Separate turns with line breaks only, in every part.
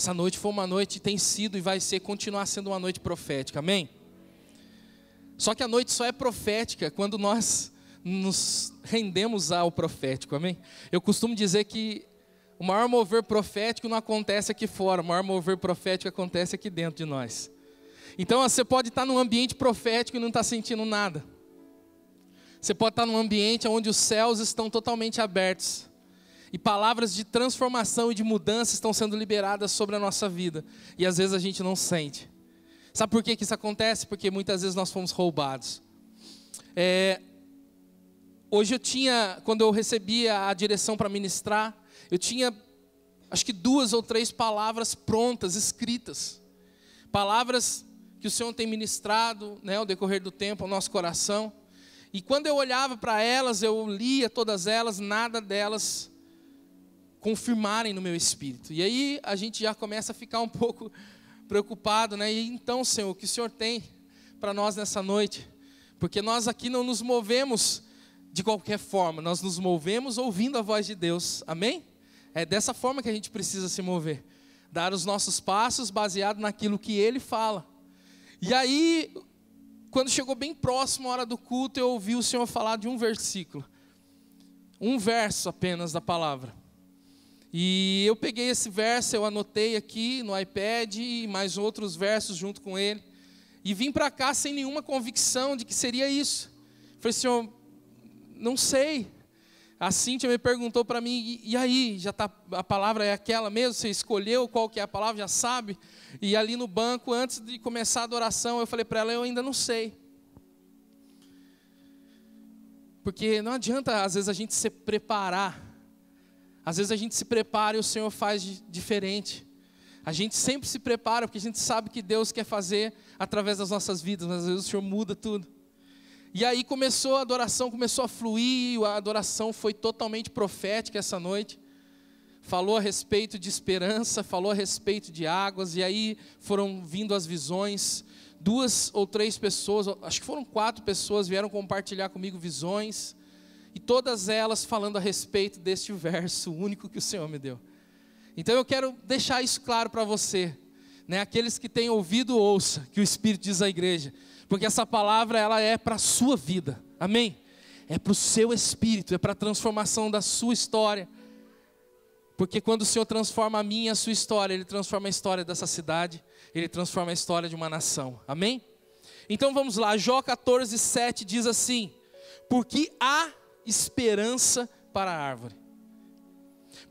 Essa noite foi uma noite, tem sido e vai ser, continuar sendo uma noite profética, amém? Só que a noite só é profética quando nós nos rendemos ao profético, amém? Eu costumo dizer que o maior mover profético não acontece aqui fora, o maior mover profético acontece aqui dentro de nós. Então você pode estar num ambiente profético e não estar sentindo nada. Você pode estar num ambiente onde os céus estão totalmente abertos. E palavras de transformação e de mudança estão sendo liberadas sobre a nossa vida. E às vezes a gente não sente. Sabe por que isso acontece? Porque muitas vezes nós fomos roubados. Hoje quando eu recebia a direção para ministrar, eu tinha, acho que 2 ou 3 palavras prontas, escritas. Palavras que o Senhor tem ministrado, né, ao decorrer do tempo, ao nosso coração. E quando eu olhava para elas, eu lia todas elas, nada delas confirmarem no meu espírito. E aí a gente já começa a ficar um pouco preocupado, né? E então, Senhor, o que o Senhor tem para nós nessa noite? Porque nós aqui não nos movemos de qualquer forma, nós nos movemos ouvindo a voz de Deus, amém? É dessa forma que a gente precisa se mover, dar os nossos passos baseado naquilo que Ele fala. E aí, quando chegou bem próximo a hora do culto, eu ouvi o Senhor falar de um versículo, um verso apenas da palavra. E eu peguei esse verso, eu anotei aqui no iPad e mais outros versos junto com ele. E vim para cá sem nenhuma convicção de que seria isso. Falei, Senhor, não sei. A Cíntia me perguntou para mim, e aí, a palavra é aquela mesmo? Você escolheu qual que é a palavra, já sabe? E ali no banco, antes de começar a adoração, eu falei para ela, eu ainda não sei. Porque não adianta, às vezes, a gente se preparar. Às vezes a gente se prepara e o Senhor faz diferente. A gente sempre se prepara porque a gente sabe que Deus quer fazer através das nossas vidas, mas às vezes o Senhor muda tudo. E aí começou a adoração, começou a fluir, a adoração foi totalmente profética essa noite. Falou a respeito de esperança, falou a respeito de águas, e aí foram vindo as visões. 2 ou 3 pessoas, acho que foram 4 pessoas, vieram compartilhar comigo visões. E todas elas falando a respeito deste verso único que o Senhor me deu. Então eu quero deixar isso claro para você, né? Aqueles que têm ouvido, ouça, que o Espírito diz à igreja. Porque essa palavra, ela é para a sua vida, amém? É para o seu espírito, é para a transformação da sua história. Porque quando o Senhor transforma a minha e a sua história, Ele transforma a história dessa cidade, Ele transforma a história de uma nação, amém? Então vamos lá, Jó 14:7 diz assim: porque há esperança para a árvore,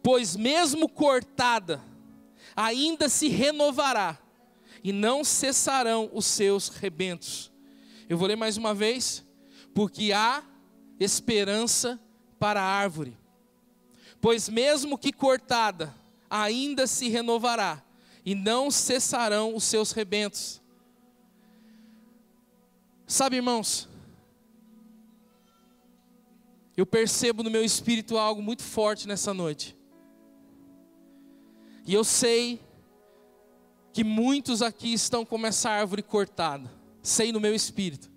pois mesmo cortada, ainda se renovará, e não cessarão os seus rebentos. Eu vou ler mais uma vez. Porque há esperança para a árvore, pois mesmo que cortada, ainda se renovará, e não cessarão os seus rebentos. Sabe, irmãos, eu percebo no meu espírito algo muito forte nessa noite. E eu sei que muitos aqui estão como essa árvore cortada. Sei no meu espírito.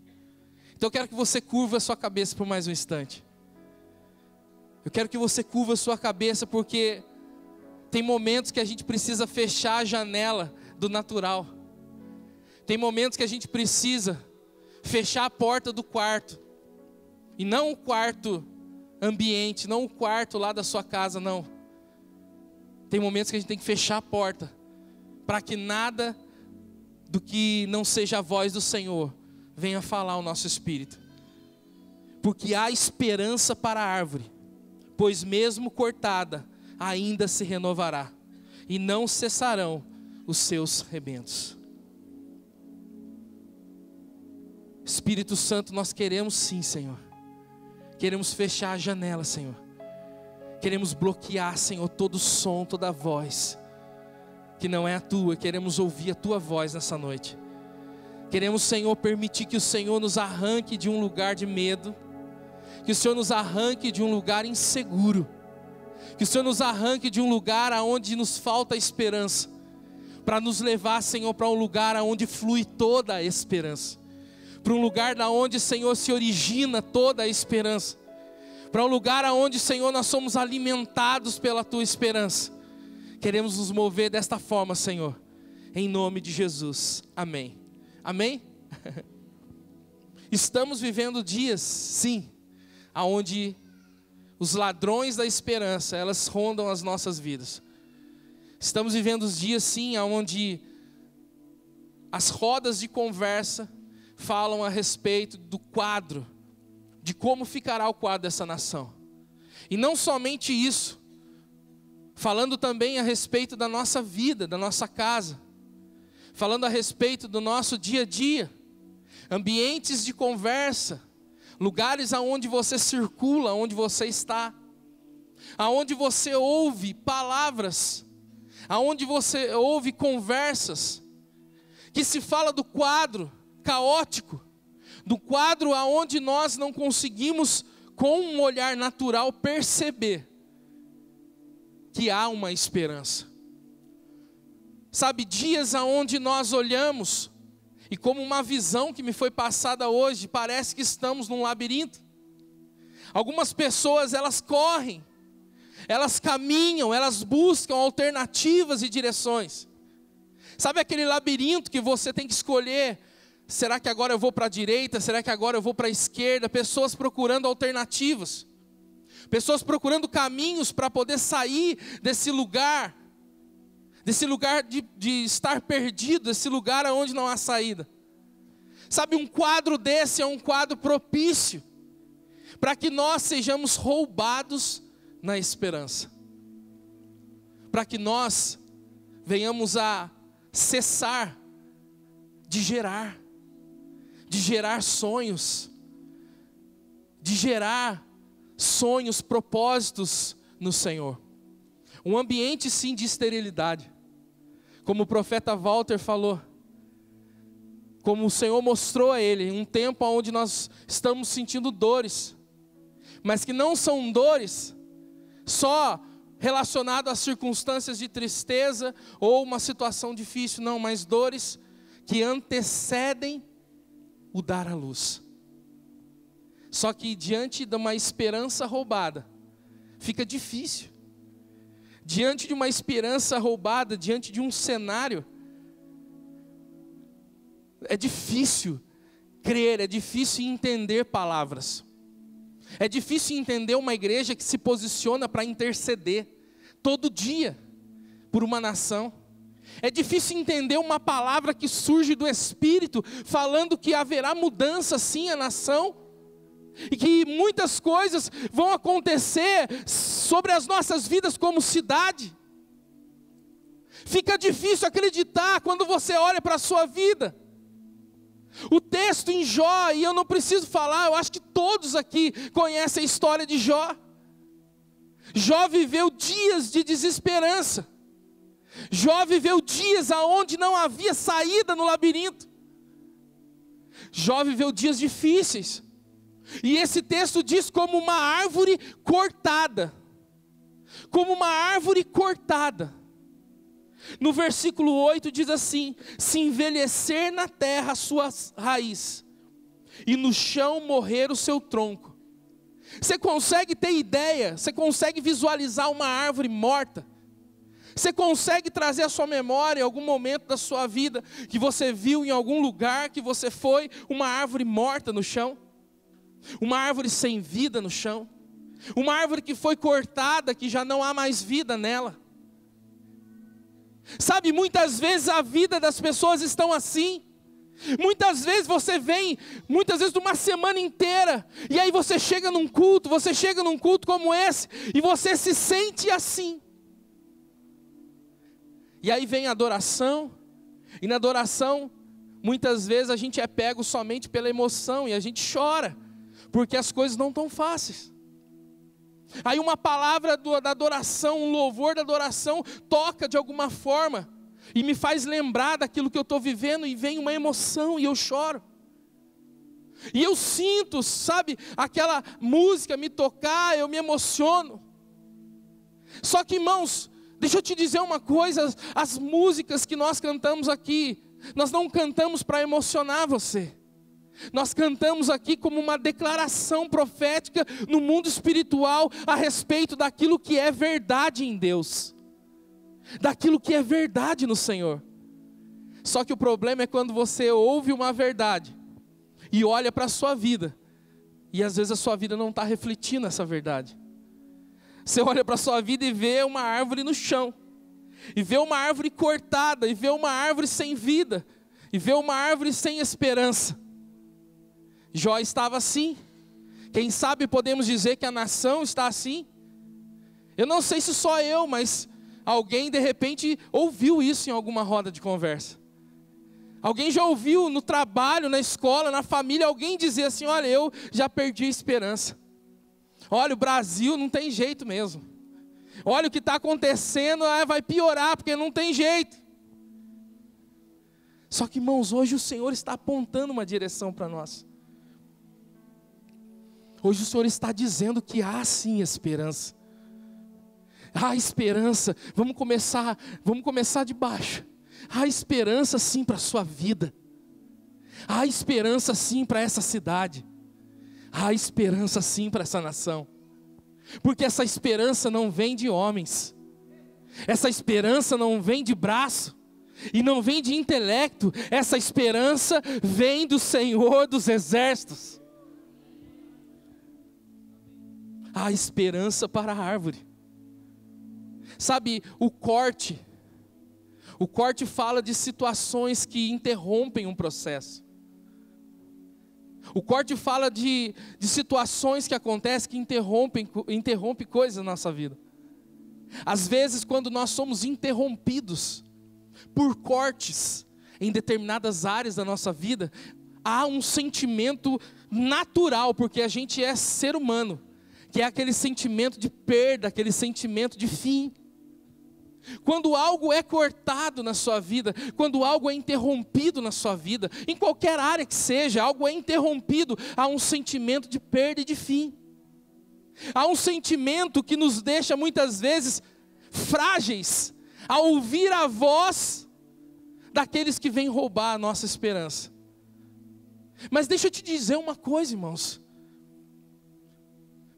Então eu quero que você curva a sua cabeça por mais um instante. Eu quero que você curva a sua cabeça, porque tem momentos que a gente precisa fechar a janela do natural. Tem momentos que a gente precisa fechar a porta do quarto. E não o quarto ambiente, não o quarto lá da sua casa, não. Tem momentos que a gente tem que fechar a porta, para que nada do que não seja a voz do Senhor venha falar ao nosso espírito. Porque há esperança para a árvore, pois mesmo cortada, ainda se renovará, e não cessarão os seus rebentos. Espírito Santo, nós queremos sim, Senhor. Queremos fechar a janela, Senhor. Queremos bloquear, Senhor, todo som, toda voz que não é a tua. Queremos ouvir a tua voz nessa noite. Queremos, Senhor, permitir que o Senhor nos arranque de um lugar de medo, que o Senhor nos arranque de um lugar inseguro, que o Senhor nos arranque de um lugar onde nos falta esperança, para nos levar, Senhor, para um lugar onde flui toda a esperança, para um lugar da onde, Senhor, se origina toda a esperança, para um lugar onde, Senhor, nós somos alimentados pela tua esperança. queremos nos mover desta forma, Senhor, em nome de Jesus, amém. Amém? Estamos vivendo dias, sim, onde os ladrões da esperança, elas rondam as nossas vidas. Estamos vivendo os dias, sim, onde as rodas de conversa falam a respeito do quadro, de como ficará o quadro dessa nação. E não somente isso, falando também a respeito da nossa vida, da nossa casa, falando a respeito do nosso dia a dia, ambientes de conversa, lugares aonde você circula, onde você está, aonde você ouve palavras, aonde você ouve conversas, que se fala do quadro caótico, do quadro aonde nós não conseguimos, com um olhar natural, perceber que há uma esperança. Sabe, dias aonde nós olhamos, e como uma visão que me foi passada hoje, parece que estamos num labirinto. Algumas pessoas, elas correm, elas caminham, elas buscam alternativas e direções. Sabe aquele labirinto que você tem que escolher? Será que agora eu vou para a direita? Será que agora eu vou para a esquerda? Pessoas procurando alternativas. Pessoas procurando caminhos para poder sair desse lugar de estar perdido, desse lugar onde não há saída. Sabe, um quadro desse é um quadro propício para que nós sejamos roubados na esperança. Para que nós venhamos a cessar de gerar sonhos, propósitos no Senhor. Um ambiente sim de esterilidade, como o profeta Walter falou, como o Senhor mostrou a ele, um tempo onde nós estamos sentindo dores, mas que não são dores só relacionadas às circunstâncias de tristeza ou uma situação difícil, não, mas dores que antecedem o dar à luz. Só que diante de uma esperança roubada, fica difícil. Diante de uma esperança roubada, diante de um cenário, é difícil crer, é difícil entender palavras. É difícil entender uma igreja que se posiciona para interceder todo dia por uma nação. É difícil entender uma palavra que surge do Espírito, falando que haverá mudança sim na nação, e que muitas coisas vão acontecer sobre as nossas vidas como cidade. Fica difícil acreditar quando você olha para a sua vida. O texto em Jó, e eu não preciso falar, eu acho que todos aqui conhecem a história de Jó. Jó viveu dias de desesperança. Jó viveu dias aonde não havia saída no labirinto. Jó viveu dias difíceis. E esse texto diz como uma árvore cortada. Como uma árvore cortada. No versículo 8 diz assim: se envelhecer na terra a sua raiz, e no chão morrer o seu tronco. Você consegue ter ideia? Você consegue visualizar uma árvore morta? Você consegue trazer à sua memória algum momento da sua vida que você viu em algum lugar que você foi uma árvore morta no chão? Uma árvore sem vida no chão? Uma árvore que foi cortada, que já não há mais vida nela? Sabe, muitas vezes a vida das pessoas estão assim. Muitas vezes você vem, muitas vezes uma semana inteira, e aí você chega num culto como esse, e você se sente assim. E aí vem a adoração, e na adoração, muitas vezes a gente é pego somente pela emoção, e a gente chora, porque as coisas não estão fáceis. Aí uma palavra da adoração, um louvor da adoração, toca de alguma forma, e me faz lembrar daquilo que eu estou vivendo, e vem uma emoção, e eu choro. E eu sinto, sabe, aquela música me tocar, eu me emociono. Só que, irmãos, deixa eu te dizer uma coisa, as músicas que nós cantamos aqui, nós não cantamos para emocionar você. Nós cantamos aqui como uma declaração profética no mundo espiritual a respeito daquilo que é verdade em Deus. daquilo que é verdade no Senhor. Só que o problema é quando você ouve uma verdade e olha para a sua vida, e às vezes a sua vida não está refletindo essa verdade. Você olha para a sua vida e vê uma árvore no chão, e vê uma árvore cortada, e vê uma árvore sem vida, e vê uma árvore sem esperança. Jó estava assim. Quem sabe podemos dizer que a nação está assim. Eu não sei se só eu, mas alguém de repente ouviu isso em alguma roda de conversa. Alguém já ouviu no trabalho, na escola, na família, alguém dizer assim: olha, eu já perdi a esperança. Olha, o Brasil não tem jeito mesmo. Olha o que está acontecendo, vai piorar, porque não tem jeito. Só que, irmãos, hoje o Senhor está apontando uma direção para nós. Hoje o Senhor está dizendo que há sim esperança. Há esperança. Vamos começar de baixo. Há esperança sim para a sua vida. Há esperança sim para essa cidade. Há esperança sim para essa nação. Porque essa esperança não vem de homens. Essa esperança não vem de braço. E não vem de intelecto. Essa esperança vem do Senhor dos Exércitos. Há esperança para a árvore. Sabe, o corte fala de situações que interrompem um processo. O corte fala de situações que acontecem que interrompem coisas na nossa vida. Às vezes, quando nós somos interrompidos por cortes em determinadas áreas da nossa vida, há um sentimento natural, porque a gente é ser humano, que é aquele sentimento de perda, aquele sentimento de fim. Quando algo é cortado na sua vida, quando algo é interrompido na sua vida, em qualquer área que seja, algo é interrompido, há um sentimento de perda e de fim. Há um sentimento que nos deixa muitas vezes frágeis, ao ouvir a voz daqueles que vêm roubar a nossa esperança. Mas deixa eu te dizer uma coisa, irmãos.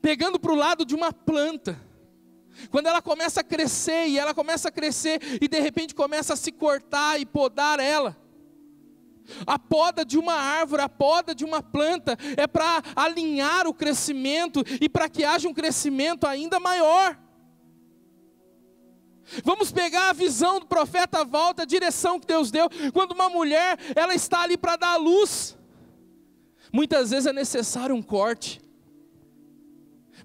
Pegando para o lado de uma planta, quando ela começa a crescer, e de repente começa a se cortar e podar ela. A poda de uma árvore, a poda de uma planta, é para alinhar o crescimento, e para que haja um crescimento ainda maior. Vamos pegar a visão do profeta Walter, a direção que Deus deu, quando uma mulher, ela está ali para dar à luz. Muitas vezes é necessário um corte.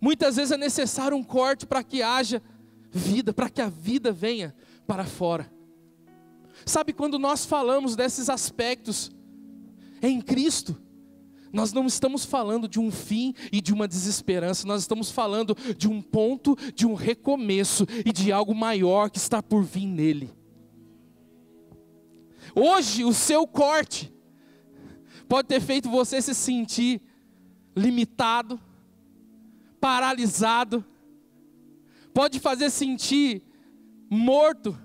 Muitas vezes é necessário um corte para que haja vida, para que a vida venha para fora. Sabe, quando nós falamos desses aspectos em Cristo, nós não estamos falando de um fim e de uma desesperança, nós estamos falando de um ponto, de um recomeço e de algo maior que está por vir nele. Hoje, o seu corte pode ter feito você se sentir limitado, paralisado, pode fazer sentir morto,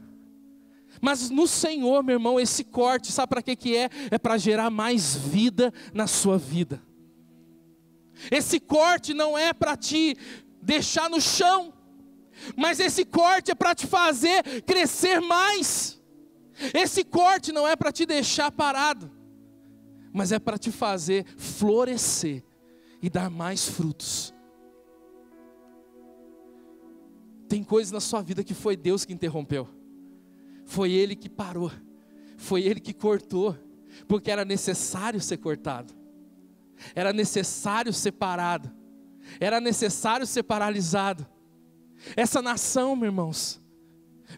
mas no Senhor, meu irmão, esse corte, sabe para que é? É para gerar mais vida na sua vida. Esse corte não é para te deixar no chão, mas esse corte é para te fazer crescer mais. Esse corte não é para te deixar parado, mas é para te fazer florescer e dar mais frutos. Tem coisas na sua vida que foi Deus que interrompeu. Foi Ele que parou. Foi Ele que cortou. Porque era necessário ser cortado. Era necessário ser parado. Era necessário ser paralisado. Essa nação, meus irmãos,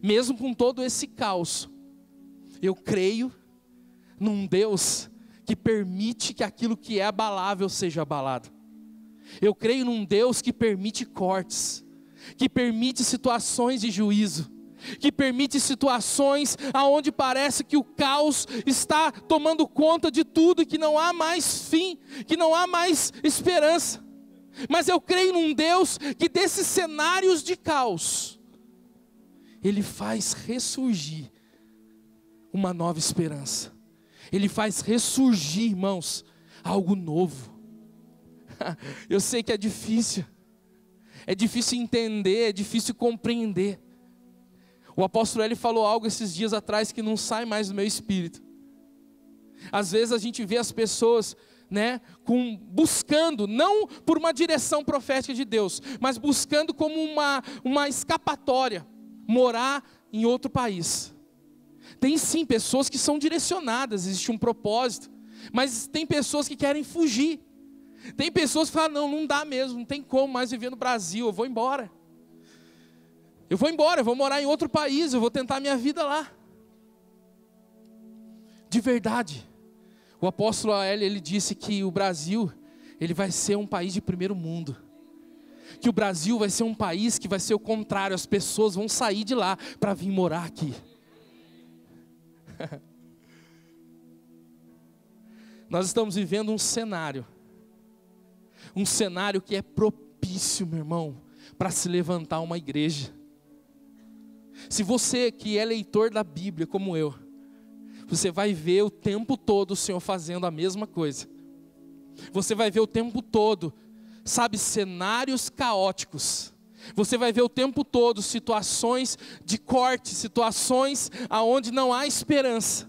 mesmo com todo esse caos, eu creio num Deus que permite que aquilo que é abalável seja abalado. Eu creio num Deus que permite cortes, que permite situações de juízo, que permite situações aonde parece que o caos está tomando conta de tudo e que não há mais fim, que não há mais esperança. Mas eu creio num Deus que desses cenários de caos, Ele faz ressurgir uma nova esperança. Ele faz ressurgir, irmãos, algo novo. Eu sei que é difícil entender, é difícil compreender. O apóstolo Eli falou algo esses dias atrás que não sai mais do meu espírito. Às vezes a gente vê as pessoas, né, buscando, não por uma direção profética de Deus, mas buscando como uma escapatória, morar em outro país. Tem sim pessoas que são direcionadas, existe um propósito, mas tem pessoas que querem fugir. Tem pessoas que falam, não dá mesmo, não tem como mais viver no Brasil, eu vou embora. Eu vou morar em outro país, eu vou tentar a minha vida lá. De verdade, o apóstolo Eli, ele disse que o Brasil, ele vai ser um país de primeiro mundo. Que o Brasil vai ser um país que vai ser o contrário, as pessoas vão sair de lá para vir morar aqui. Nós estamos vivendo um cenário que é propício, meu irmão, para se levantar uma igreja. Se você que é leitor da Bíblia como eu, você vai ver o tempo todo o Senhor fazendo a mesma coisa. Você vai ver o tempo todo, sabe, cenários caóticos. Você vai ver o tempo todo situações de corte, situações aonde não há esperança.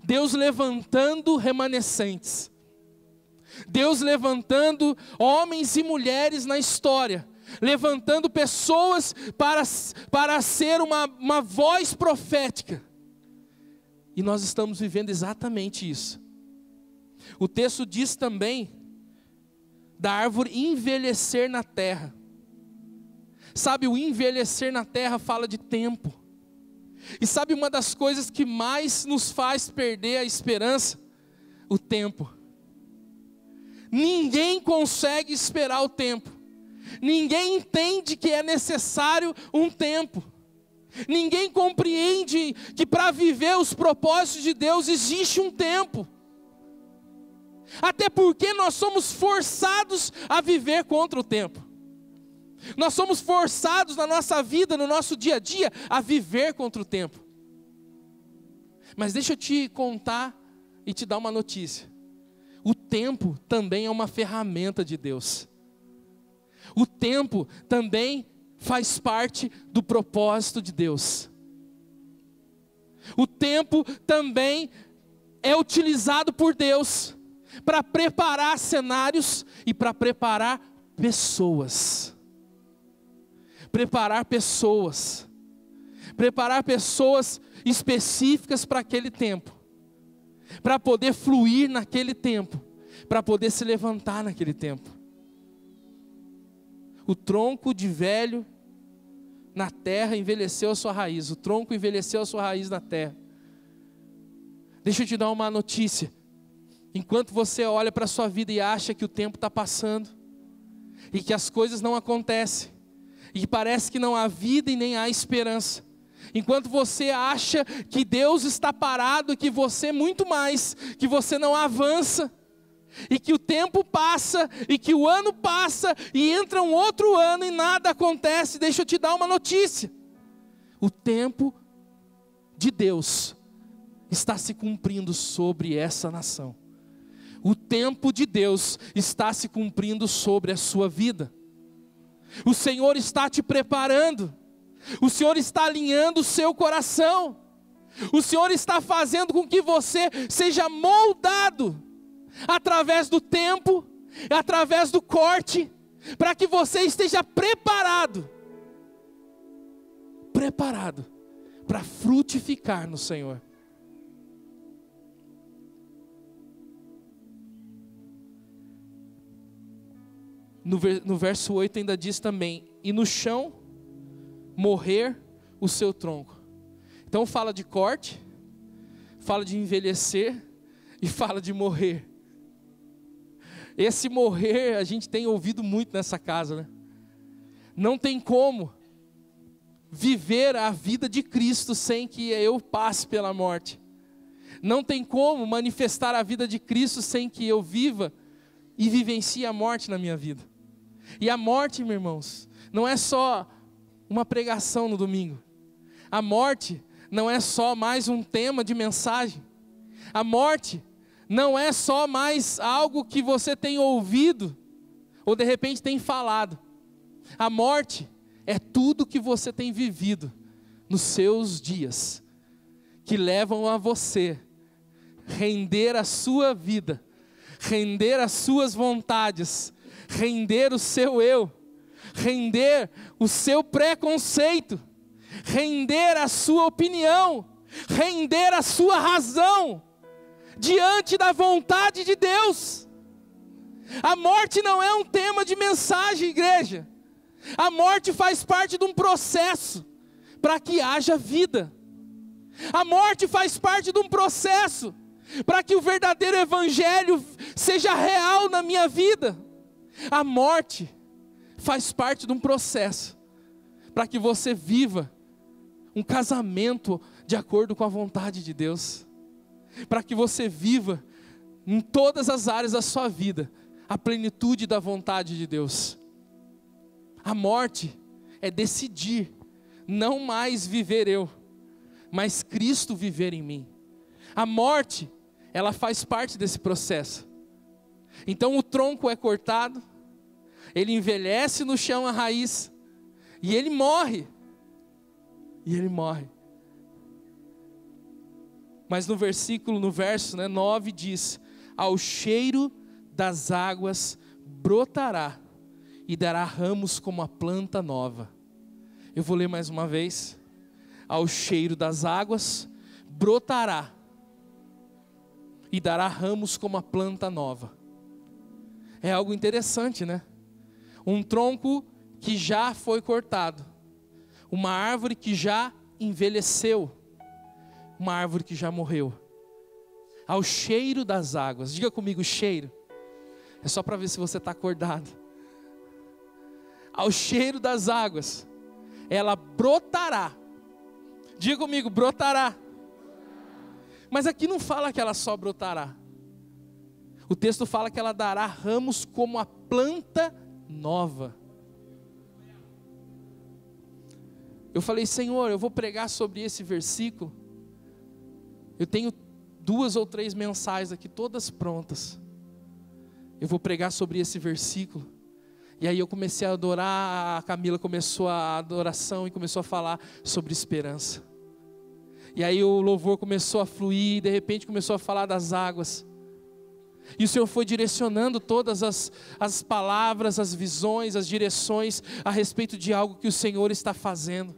Deus levantando remanescentes. Deus levantando homens e mulheres na história. Levantando pessoas para ser uma voz profética. E nós estamos vivendo exatamente isso. O texto diz também da árvore envelhecer na terra. Sabe, o envelhecer na terra fala de tempo. E sabe uma das coisas que mais nos faz perder a esperança? O tempo. Ninguém consegue esperar o tempo. Ninguém entende que é necessário um tempo. Ninguém compreende que para viver os propósitos de Deus existe um tempo. Até porque nós somos forçados a viver contra o tempo. Nós somos forçados na nossa vida, no nosso dia a dia, a viver contra o tempo. Mas deixa eu te contar e te dar uma notícia. O tempo também é uma ferramenta de Deus. O tempo também faz parte do propósito de Deus. O tempo também é utilizado por Deus para preparar cenários e para preparar pessoas. Preparar pessoas específicas para aquele tempo, para poder fluir naquele tempo, para poder se levantar naquele tempo. O tronco de velho na terra envelheceu a sua raiz, o tronco envelheceu a sua raiz na terra. Deixa eu te dar uma notícia. Enquanto você olha para a sua vida e acha que o tempo está passando, e que as coisas não acontecem, e parece que não há vida e nem há esperança. Enquanto você acha que Deus está parado, que você muito mais, que você não avança, e que o tempo passa, e que o ano passa, e entra um outro ano e nada acontece, deixa eu te dar uma notícia. O tempo de Deus está se cumprindo sobre essa nação. O tempo de Deus está se cumprindo sobre a sua vida. O Senhor está te preparando. O Senhor está alinhando o seu coração. O Senhor está fazendo com que você seja moldado através do tempo, através do corte, para que você esteja preparado para frutificar no Senhor. No verso 8 ainda diz também, e no chão morrer o seu tronco. Então fala de corte, fala de envelhecer e fala de morrer. Esse morrer a gente tem ouvido muito nessa casa, né? Não tem como viver a vida de Cristo sem que eu passe pela morte. Não tem como manifestar a vida de Cristo sem que eu viva e vivencie a morte na minha vida. E a morte, meus irmãos, não é só uma pregação no domingo. A morte não é só mais um tema de mensagem. A morte não é só mais algo que você tem ouvido ou de repente tem falado. A morte é tudo que você tem vivido nos seus dias, que levam a você render a sua vida, render as suas vontades, render o seu eu, render o seu preconceito, render a sua opinião, render a sua razão diante da vontade de Deus. A morte não é um tema de mensagem, igreja. A morte faz parte de um processo para que haja vida. A morte faz parte de um processo para que o verdadeiro evangelho seja real na minha vida. A morte faz parte de um processo para que você viva um casamento de acordo com a vontade de Deus, para que você viva em todas as áreas da sua vida a plenitude da vontade de Deus. A morte é decidir não mais viver eu, mas Cristo viver em mim. A morte, ela faz parte desse processo. Então o tronco é cortado, ele envelhece no chão a raiz, e ele morre. E ele morre. Mas no verso 9 diz: ao cheiro das águas brotará, e dará ramos como a planta nova. Eu vou ler mais uma vez. Ao cheiro das águas brotará, e dará ramos como a planta nova. É algo interessante, né? Um tronco que já foi cortado, uma árvore que já envelheceu, uma árvore que já morreu. Ao cheiro das águas, diga comigo, cheiro. É só para ver se você está acordado. Ao cheiro das águas, ela brotará. Diga comigo, brotará. Mas aqui não fala que ela só brotará. O texto fala que ela dará ramos como a planta nova. Eu falei, Senhor, eu vou pregar sobre esse versículo. Eu tenho 2 ou 3 mensagens aqui, todas prontas. Eu vou pregar sobre esse versículo. E aí eu comecei a adorar, a Camila começou a adoração e começou a falar sobre esperança. E aí o louvor começou a fluir, de repente começou a falar das águas. E o Senhor foi direcionando todas as palavras, as visões, as direções a respeito de algo que o Senhor está fazendo.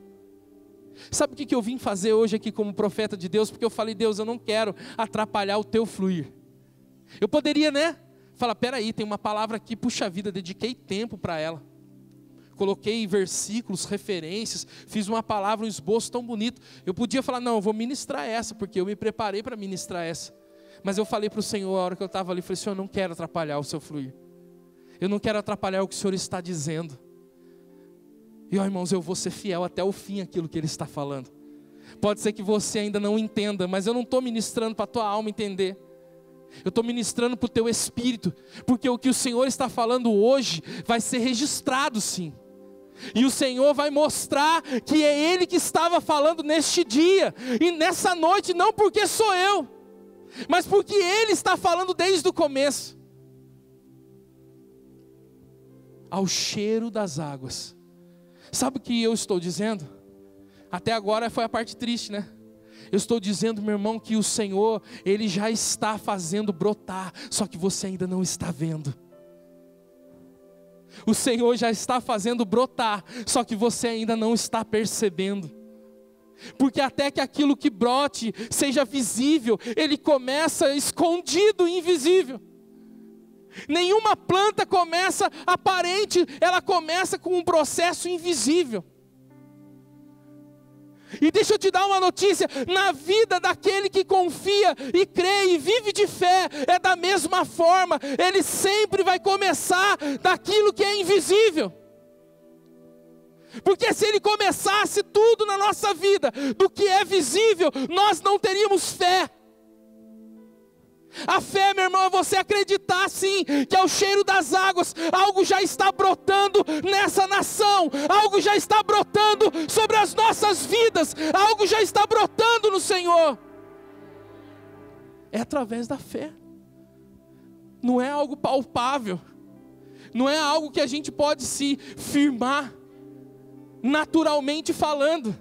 Sabe o que eu vim fazer hoje aqui como profeta de Deus? Porque eu falei, Deus, eu não quero atrapalhar o teu fluir. Eu poderia, né? Falar, peraí, tem uma palavra aqui, puxa vida, dediquei tempo para ela. Coloquei versículos, referências, fiz uma palavra, um esboço tão bonito. Eu podia falar, não, eu vou ministrar essa, porque eu me preparei para ministrar essa. Mas eu falei para o Senhor, a hora que eu estava ali, falei, Senhor, eu não quero atrapalhar o seu fluir. Eu não quero atrapalhar o que o Senhor está dizendo. E ó, irmãos, eu vou ser fiel até o fim àquilo que Ele está falando. Pode ser que você ainda não entenda, mas eu não estou ministrando para a tua alma entender. Eu estou ministrando para o teu espírito, porque o que o Senhor está falando hoje vai ser registrado sim. E o Senhor vai mostrar que é Ele que estava falando neste dia, e nessa noite, não porque sou eu, mas porque Ele está falando desde o começo. Ao cheiro das águas. Sabe o que eu estou dizendo? Até agora foi a parte triste, né? Eu estou dizendo, meu irmão, que o Senhor, Ele já está fazendo brotar, só que você ainda não está vendo. O Senhor já está fazendo brotar, só que você ainda não está percebendo. Porque até que aquilo que brote seja visível, ele começa escondido e invisível. Nenhuma planta começa aparente, ela começa com um processo invisível. E deixa eu te dar uma notícia, na vida daquele que confia e crê e vive de fé, é da mesma forma, ele sempre vai começar daquilo que é invisível. Porque se ele começasse tudo na nossa vida, do que é visível, nós não teríamos fé. A fé, meu irmão, é você acreditar sim, que ao cheiro das águas, algo já está brotando nessa nação, algo já está brotando sobre as nossas vidas, algo já está brotando no Senhor. É através da fé, não é algo palpável, não é algo que a gente pode se firmar, naturalmente falando.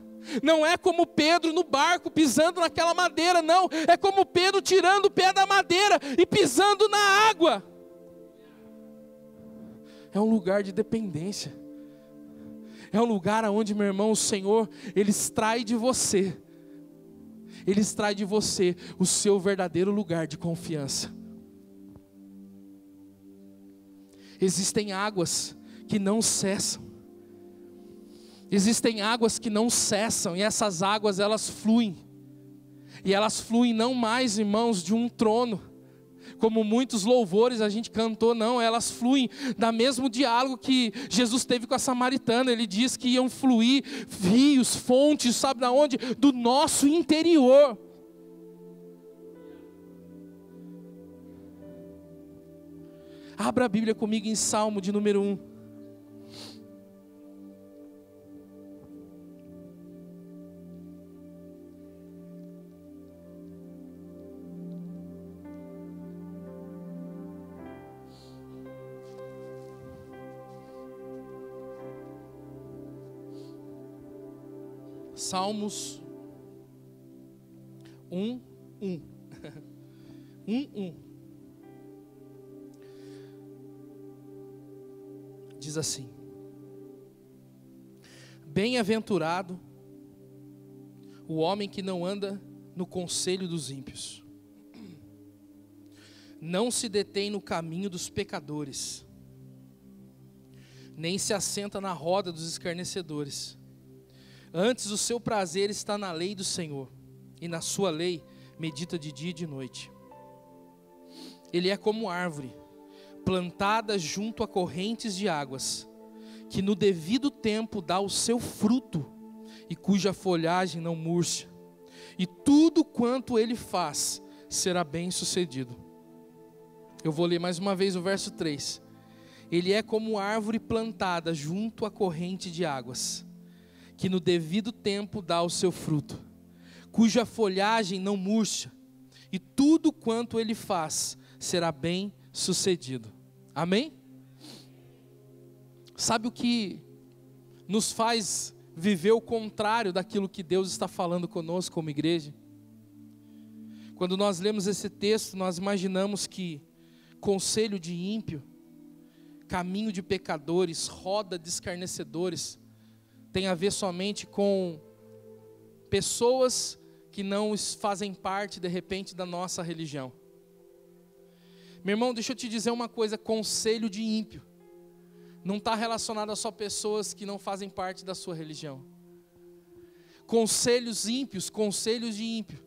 Não é como Pedro no barco pisando naquela madeira, não. É como Pedro tirando o pé da madeira e pisando na água. É um lugar de dependência. É um lugar onde, meu irmão, o Senhor, Ele extrai de você. Ele extrai de você o seu verdadeiro lugar de confiança. Existem águas que não cessam. Existem águas que não cessam, e essas águas, elas fluem. E elas fluem não mais, irmãos, de um trono, como muitos louvores a gente cantou, não. Elas fluem da mesmo diálogo que Jesus teve com a samaritana. Ele diz que iam fluir rios, fontes, sabe de onde? Do nosso interior. Abra a Bíblia comigo em Salmo de número 1. Salmos 1:1. 1:1. Diz assim: bem-aventurado o homem que não anda no conselho dos ímpios, não se detém no caminho dos pecadores, nem se assenta na roda dos escarnecedores. Antes o seu prazer está na lei do Senhor, e na sua lei medita de dia e de noite. Ele é como árvore plantada junto a correntes de águas, que no devido tempo dá o seu fruto, e cuja folhagem não murcha, e tudo quanto ele faz será bem sucedido. Eu vou ler mais uma vez o verso 3. Ele é como árvore plantada junto a corrente de águas, que no devido tempo dá o seu fruto, cuja folhagem não murcha, e tudo quanto ele faz será bem sucedido. Amém? Sabe o que nos faz viver o contrário daquilo que Deus está falando conosco como igreja? Quando nós lemos esse texto, nós imaginamos que conselho de ímpio, caminho de pecadores, roda de escarnecedores, tem a ver somente com pessoas que não fazem parte, de repente, da nossa religião. Meu irmão, deixa eu te dizer uma coisa: conselho de ímpio não está relacionado a só pessoas que não fazem parte da sua religião. Conselhos ímpios, conselhos de ímpio,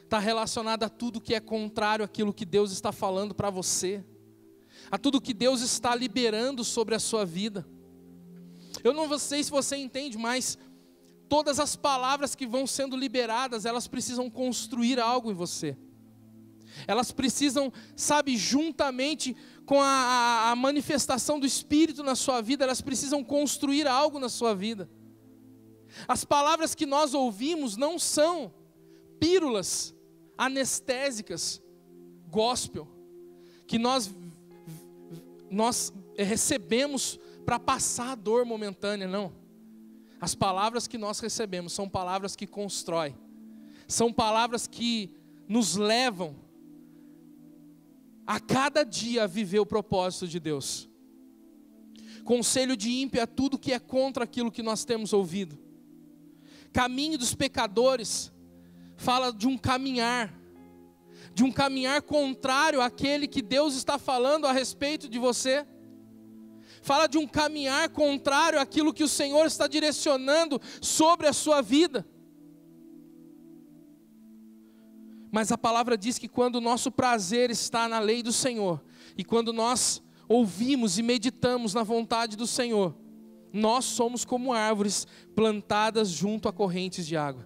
está relacionado a tudo que é contrário àquilo que Deus está falando para você, a tudo que Deus está liberando sobre a sua vida. Eu não sei se você entende, mas todas as palavras que vão sendo liberadas, elas precisam construir algo em você. Elas precisam, sabe, juntamente com a manifestação do Espírito na sua vida, elas precisam construir algo na sua vida. As palavras que nós ouvimos não são pílulas anestésicas, gospel, que nós recebemos para passar a dor momentânea, não. As palavras que nós recebemos são palavras que constroem, são palavras que nos levam a cada dia a viver o propósito de Deus. Conselho de ímpio é tudo que é contra aquilo que nós temos ouvido. Caminho dos pecadores fala de um caminhar contrário àquele que Deus está falando a respeito de você. Fala de um caminhar contrário àquilo que o Senhor está direcionando sobre a sua vida. Mas a palavra diz que quando o nosso prazer está na lei do Senhor, e quando nós ouvimos e meditamos na vontade do Senhor, nós somos como árvores plantadas junto a correntes de água.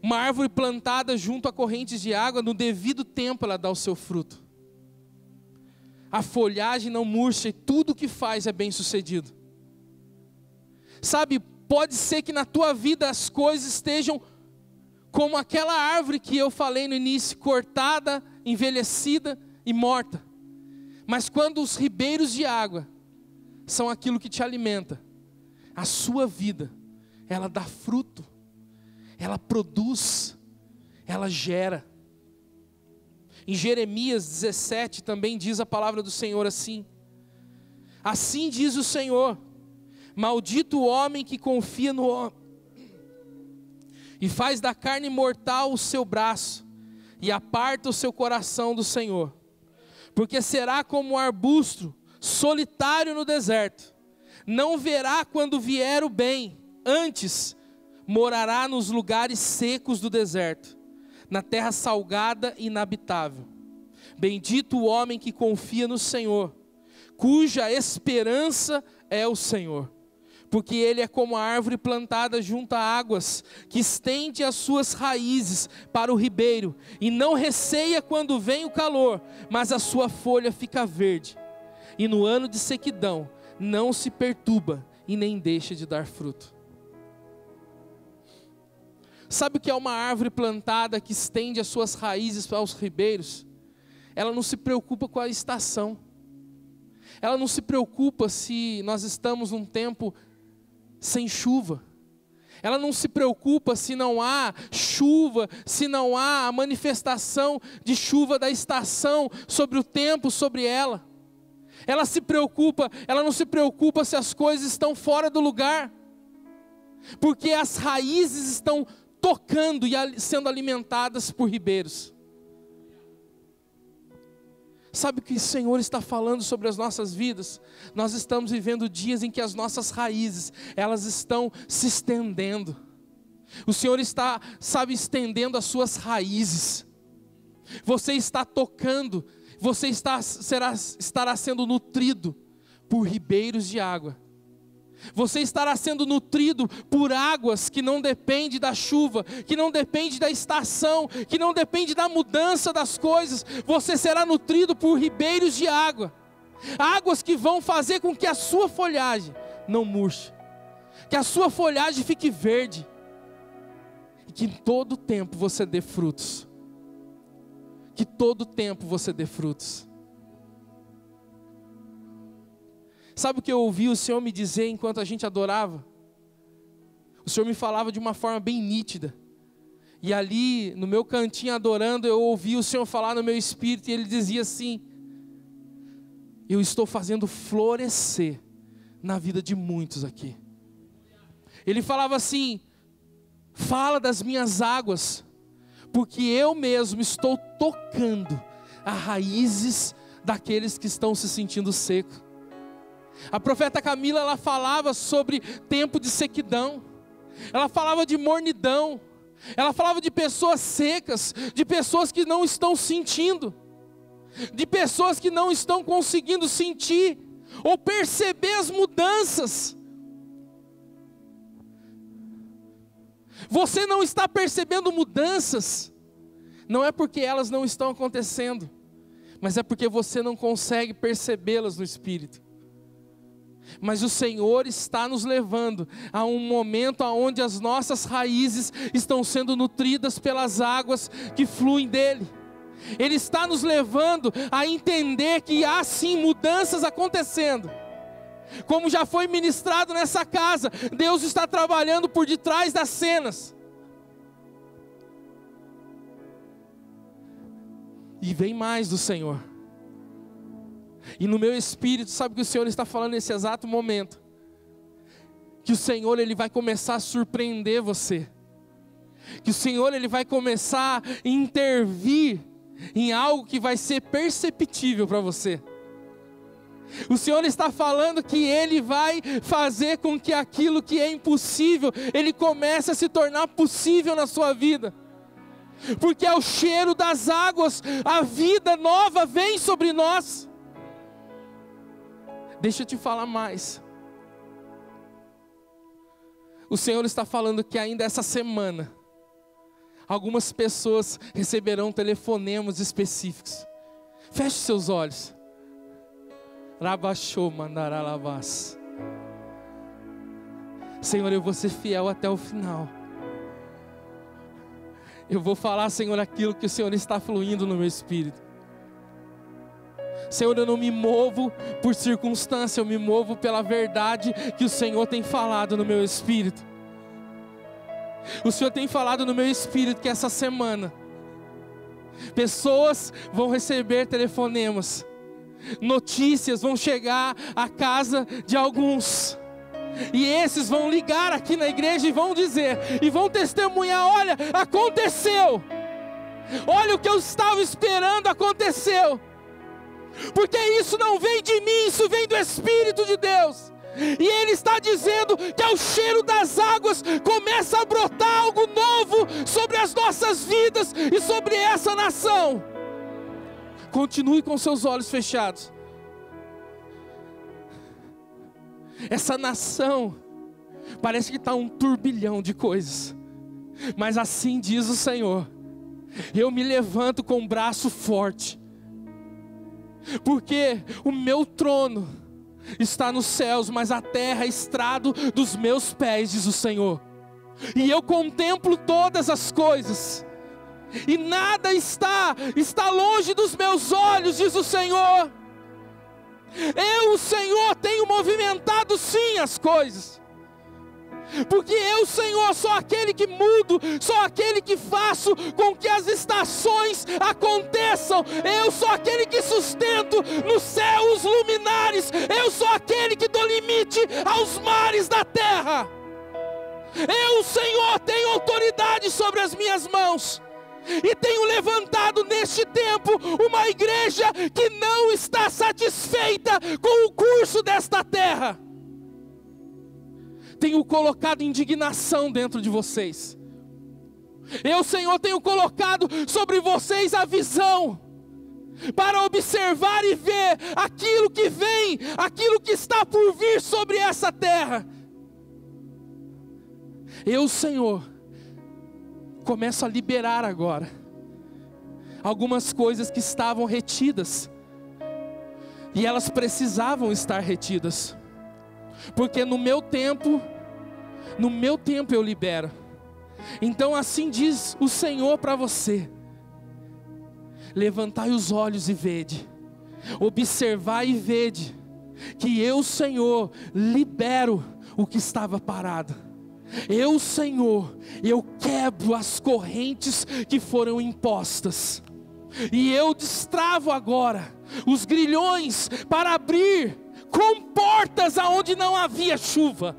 Uma árvore plantada junto a correntes de água, no devido tempo ela dá o seu fruto. A folhagem não murcha e tudo que faz é bem sucedido. Sabe, pode ser que na tua vida as coisas estejam como aquela árvore que eu falei no início, cortada, envelhecida e morta. Mas quando os ribeiros de água são aquilo que te alimenta, a sua vida, ela dá fruto, ela produz, ela gera. Em Jeremias 17 também diz a palavra do Senhor assim: assim diz o Senhor, maldito o homem que confia no homem, e faz da carne mortal o seu braço, e aparta o seu coração do Senhor, porque será como um arbusto solitário no deserto, não verá quando vier o bem, antes morará nos lugares secos do deserto, na terra salgada e inabitável. Bendito o homem que confia no Senhor, cuja esperança é o Senhor, porque ele é como a árvore plantada junto a águas, que estende as suas raízes para o ribeiro, e não receia quando vem o calor, mas a sua folha fica verde, e no ano de sequidão não se perturba e nem deixa de dar fruto. Sabe o que é uma árvore plantada que estende as suas raízes para os ribeiros? Ela não se preocupa com a estação. Ela não se preocupa se nós estamos num tempo sem chuva. Ela não se preocupa se não há chuva, se não há a manifestação de chuva da estação sobre o tempo, sobre ela. Ela não se preocupa se as coisas estão fora do lugar, porque as raízes estão tocando e sendo alimentadas por ribeiros. Sabe o que o Senhor está falando sobre as nossas vidas? Nós estamos vivendo dias em que as nossas raízes, elas estão se estendendo. O Senhor está, estendendo as suas raízes. Você está tocando, você estará sendo nutrido por ribeiros de água. Você estará sendo nutrido por águas que não dependem da chuva, que não dependem da estação, que não dependem da mudança das coisas. Você será nutrido por ribeiros de água, águas que vão fazer com que a sua folhagem não murche, que a sua folhagem fique verde, e que em todo tempo você dê frutos, que todo tempo você dê frutos. Sabe o que eu ouvi o Senhor me dizer enquanto a gente adorava? O Senhor me falava de uma forma bem nítida. E ali, no meu cantinho adorando, eu ouvi o Senhor falar no meu espírito, e Ele dizia assim: eu estou fazendo florescer na vida de muitos aqui. Ele falava assim: fala das minhas águas, porque eu mesmo estou tocando as raízes daqueles que estão se sentindo secos. A profeta Camila, ela falava sobre tempo de sequidão, ela falava de mornidão, ela falava de pessoas secas, de pessoas que não estão sentindo, de pessoas que não estão conseguindo sentir ou perceber as mudanças. Você não está percebendo mudanças, não é porque elas não estão acontecendo, mas é porque você não consegue percebê-las no Espírito. Mas o Senhor está nos levando a um momento onde as nossas raízes estão sendo nutridas pelas águas que fluem dele. Ele está nos levando a entender que há sim mudanças acontecendo. Como já foi ministrado nessa casa, Deus está trabalhando por detrás das cenas. E vem mais do Senhor. E no meu espírito, sabe o que o Senhor está falando nesse exato momento? Que o Senhor, Ele vai começar a surpreender você. Que o Senhor, Ele vai começar a intervir em algo que vai ser perceptível para você. O Senhor está falando que Ele vai fazer com que aquilo que é impossível, Ele comece a se tornar possível na sua vida. Porque ao cheiro das águas, a vida nova vem sobre nós. Deixa eu te falar mais. O Senhor está falando que ainda essa semana, algumas pessoas receberão telefonemas específicos. Feche seus olhos. Rabachou mandaralabás. Senhor, eu vou ser fiel até o final. Eu vou falar, Senhor, aquilo que o Senhor está fluindo no meu espírito. Senhor, eu não me movo por circunstância, eu me movo pela verdade que o Senhor tem falado no meu espírito. O Senhor tem falado no meu espírito que essa semana pessoas vão receber telefonemas, notícias vão chegar à casa de alguns, e esses vão ligar aqui na igreja e vão dizer, e vão testemunhar: olha, aconteceu, olha o que eu estava esperando, aconteceu. Porque isso não vem de mim, isso vem do Espírito de Deus. E Ele está dizendo que ao cheiro das águas começa a brotar algo novo sobre as nossas vidas e sobre essa nação. Continue com seus olhos fechados. Essa nação parece que está um turbilhão de coisas, mas assim diz o Senhor: eu me levanto com um braço forte, porque o meu trono está nos céus, mas a terra é estrado dos meus pés, diz o Senhor. E eu contemplo todas as coisas, e nada está longe dos meus olhos, diz o Senhor. Eu, o Senhor, tenho movimentado sim as coisas, porque eu, Senhor, sou aquele que mudo, sou aquele que faço com que as estações aconteçam. Eu sou aquele que sustento no céu os luminares. Eu sou aquele que dou limite aos mares da terra. Eu, Senhor, tenho autoridade sobre as minhas mãos, e tenho levantado neste tempo uma igreja que não está satisfeita com o curso desta terra. Tenho colocado indignação dentro de vocês. Eu, Senhor, tenho colocado sobre vocês a visão, para observar e ver aquilo que vem, aquilo que está por vir sobre essa terra. Eu, Senhor, começo a liberar agora algumas coisas que estavam retidas, e elas precisavam estar retidas, porque no meu tempo eu libero. Então assim diz o Senhor para você: levantai os olhos e vede, observai e vede, que eu, Senhor, libero o que estava parado. Eu, Senhor, eu quebro as correntes que foram impostas, e eu destravo agora os grilhões para abrir comportas aonde não havia chuva.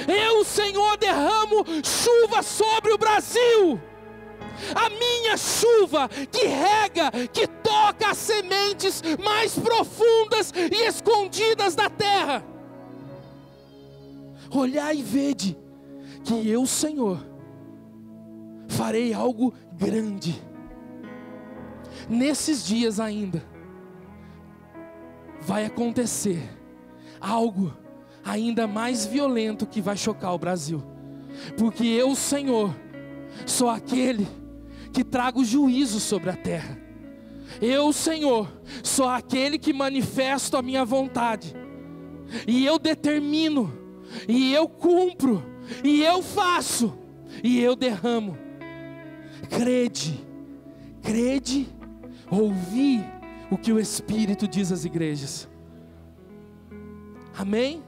Eu, Senhor, derramo chuva sobre o Brasil, a minha chuva que rega, que toca as sementes mais profundas e escondidas da terra. Olhai e vede que eu, Senhor, farei algo grande. Nesses dias ainda vai acontecer algo ainda mais violento que vai chocar o Brasil, porque eu, Senhor, sou aquele que trago juízo sobre a terra. Eu, Senhor, sou aquele que manifesto a minha vontade, e eu determino, e eu cumpro, e eu faço, e eu derramo. Crede, ouvi o que o Espírito diz às igrejas. Amém?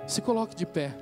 Se coloque de pé.